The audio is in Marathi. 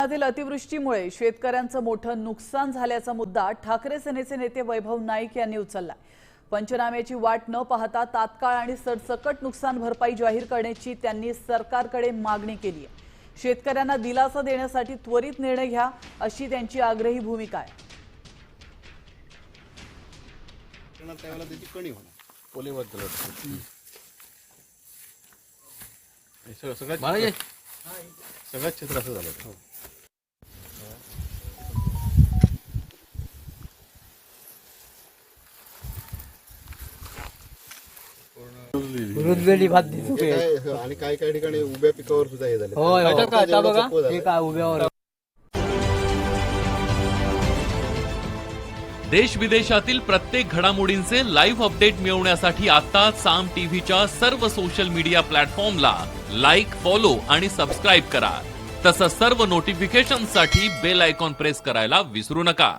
राज्यातील अतिवृष्टीमुळे शेतकऱ्यांचं मोठं नुकसान झाल्याचा मुद्दा ठाकरे सेनेचे नेते वैभव नाईक यांनी उचलला। पंचनाम्याची वाट न पाहता तात्काळ आणि सरसकट नुकसान भरपाई जाहीर करण्याची त्यांनी सरकारकडे मागणी केली आहे। शेतकऱ्यांना दिलासा देण्यासाठी त्वरित निर्णय घ्या अशी त्यांची आग्रही भूमिका आहे। सगळ्यात चित्र असं झालं। रुजलेली भात दिसते आणि काही ठिकाणी उभ्या पिकावर सुद्धा हे झाले। हे काय उभ्यावर देश विदेशातील प्रत्येक घडामोडींचे लाईव्ह अपडेट मिळवण्यासाठी आता साम टीव्हीच्या सर्व सोशल मीडिया प्लॅटफॉर्मला लाईक, फॉलो आणि सबस्क्राईब करा। तसंच सर्व नोटिफिकेशनसाठी बेल आयकॉन प्रेस करायला विसरू नका।